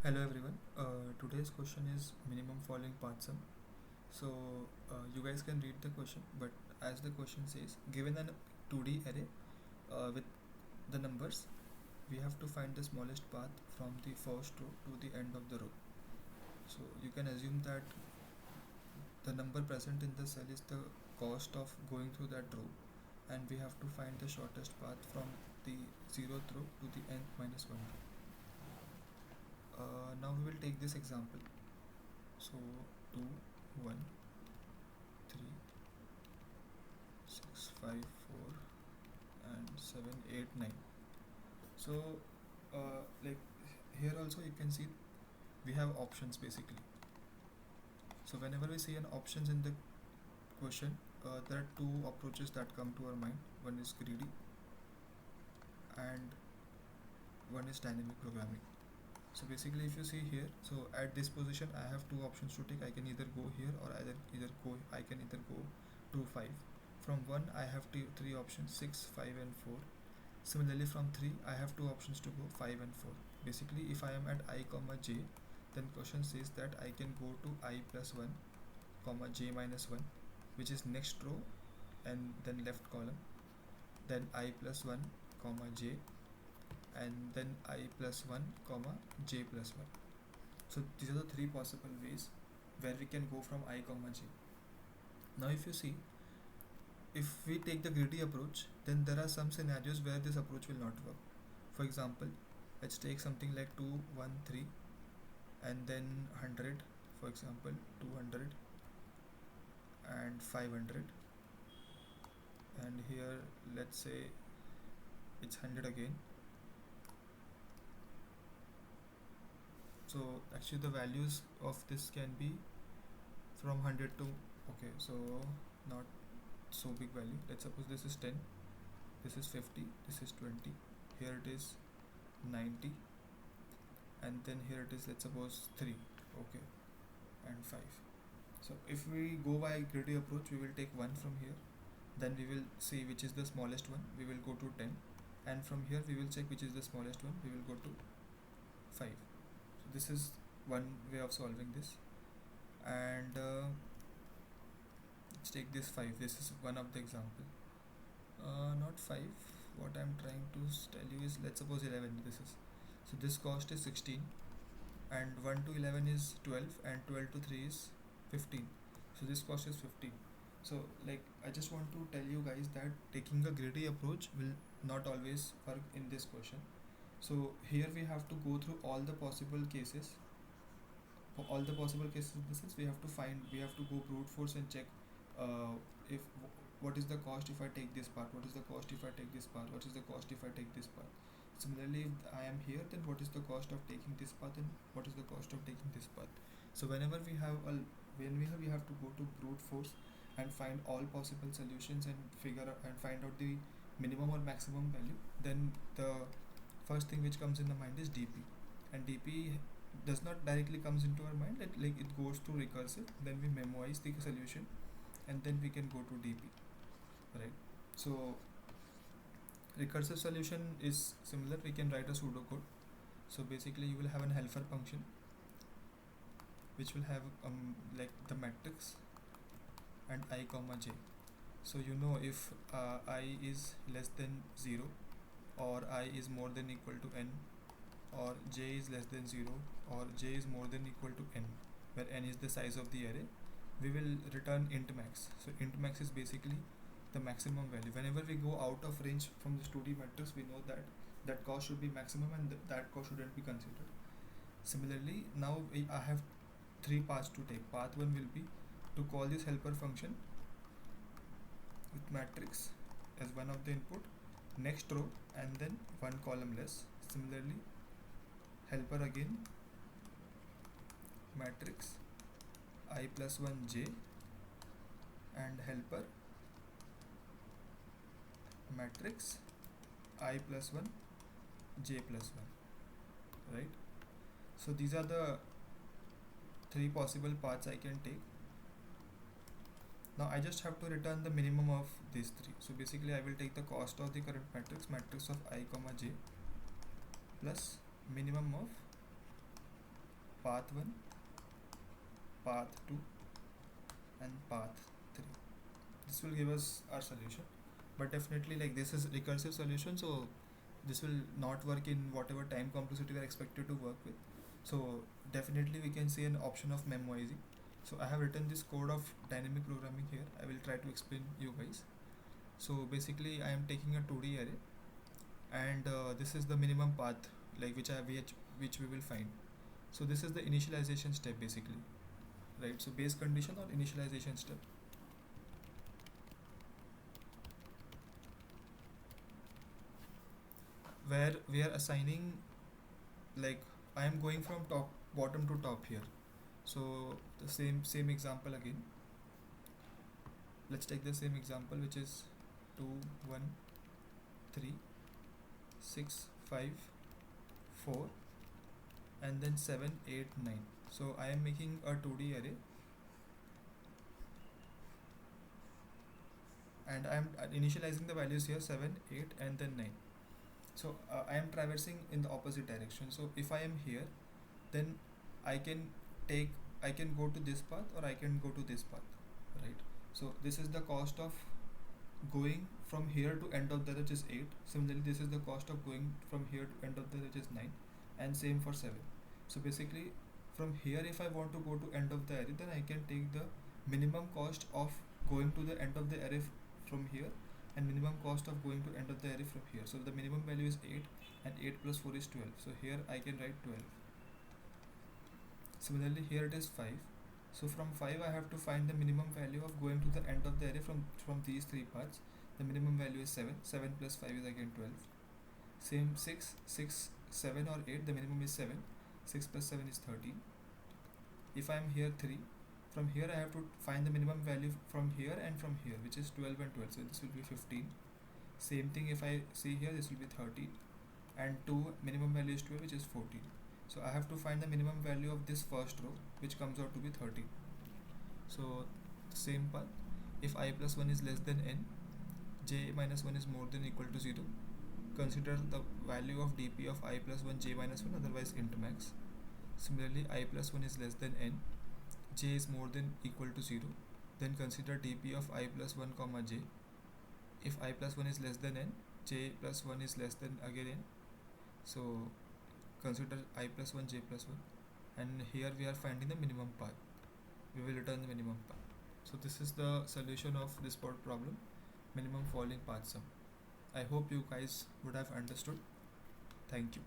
Hello everyone. Today's question is minimum following path sum. You guys can read the question, but as the question says, given an 2D array with the numbers, we have to find the smallest path from the first row to the end of the row. So you can assume that the number present in the cell is the cost of going through that row, and we have to find the shortest path from the 0th row to the nth minus 1 row. Now we will take this example. So 2, 1, 3, 6, 5, 4, and 7, 8, 9. So like here also you can see we have options basically. So whenever we see an options in the question, there are two approaches that come to our mind. One is greedy and one is dynamic programming. So basically if you see here, so at this position I have two options to take. I can either go here or I can either go to 5. From 1 I have three options, 6, 5 and 4. Similarly from 3 I have two options to go, 5 and 4. Basically if I am at I comma j, then question says that I can go to I plus 1 comma j minus 1, which is next row and then left column, then I plus 1 comma j, and then I plus 1 comma j plus 1. So these are the three possible ways where we can go from I comma j. Now if you see, if we take the greedy approach, then there are some scenarios where this approach will not work. For example, let's take something like 2, 1, 3 and then 100, for example 200 and 500, and here let's say it's 100 again. So actually the values of this can be from 100 to, okay, so not so big value. Let's suppose this is 10, this is 50, this is 20, here it is 90, and then here it is, let's suppose 3, okay, and 5. So if we go by greedy approach, we will take 1 from here, then we will see which is the smallest one, we will go to 10, and from here we will check which is the smallest one, we will go to 5. So this is one way of solving this. And let's take this 5, this is one of the example. Not 5, what I'm trying to tell you is, let's suppose 11 this is. So this cost is 16, and 1 to 11 is 12, and 12 to 3 is 15. So this cost is 15. So like I just want to tell you guys that taking a greedy approach will not always work in this question. So here we have to go through all the possible cases. For all the possible cases in the sense, we have to go brute force and check if what is the cost if I take this path, what is the cost if I take this path, what is the cost if I take this path. Similarly, if I am here, then what is the cost of taking this path and what is the cost of taking this path. So whenever we have we have to go to brute force and find all possible solutions and find out the minimum or maximum value, then the first thing which comes in the mind is DP, and DP does not directly comes into our mind, like it goes to recursive, then we memorize the solution, and then we can go to DP, right? So recursive solution is similar, we can write a pseudocode. So basically you will have an helper function which will have like the matrix and I comma j. So you know if I is less than 0, or I is more than equal to n, or j is less than 0, or j is more than equal to n, where n is the size of the array, we will return int max. So int max is basically the maximum value. Whenever we go out of range from this 2D matrix, we know that that cost should be maximum and that cost shouldn't be considered. Similarly, now I have three paths to take. Path 1 will be to call this helper function with matrix as one of the input, next row, and then one column less. Similarly, helper again, matrix I plus 1 j, and helper matrix I plus 1 j plus 1, right? So these are the three possible paths I can take. Now I just have to return the minimum of these three. So basically I will take the cost of the current matrix of I comma j, plus minimum of path 1, path 2 and path 3. This will give us our solution, but definitely like this is recursive solution, so this will not work in whatever time complexity we are expected to work with. So definitely we can see an option of memoizing. So I have written this code of dynamic programming here. I will try to explain you guys. So basically I am taking a 2D array, and this is the minimum path like which we will find. So this is the initialization step basically, right? So base condition or initialization step, where we are assigning, like I am going from top bottom to top here. So the same example again. Let's take the same example, which is 2 1 3 6 5 4 and then 7 8 9. So I am making a 2D array, and I am initializing the values here 7 8 and then 9. So I am traversing in the opposite direction. So if I am here, then I can take I can go to this path or I can go to this path, right? So this is the cost of going from here to end of the array, which is 8. Similarly, this is the cost of going from here to end of the array, which is 9, and same for 7. So basically from here, if I want to go to end of the array, then I can take the minimum cost of going to the end of the array from here, and minimum cost of going to end of the array from here. So the minimum value is 8, and 8 plus 4 is 12. So here I can write 12. Similarly, here it is 5. So from 5 I have to find the minimum value of going to the end of the array from these three paths. The minimum value is 7. 7 plus 5 is again 12. Same 6, 7 or 8, the minimum is 7. 6 plus 7 is 13. If I am here 3, from here I have to find the minimum value from here and from here, which is 12 and 12. So this will be 15. Same thing if I see here, this will be 13. And 2 minimum value is 12, which is 14. So I have to find the minimum value of this first row, which comes out to be 13. So same path. If I plus 1 is less than n, j minus 1 is more than equal to 0, consider the value of dp of I plus 1 j minus 1, otherwise int max. Similarly, I plus 1 is less than n, j is more than equal to 0, then consider dp of I plus 1 comma j. If I plus 1 is less than n, j plus 1 is less than again n, so consider I plus 1 j plus 1, and here we are finding the minimum path. We will return the minimum path. So this is the solution of this board problem, minimum falling path sum. I hope you guys would have understood. Thank you.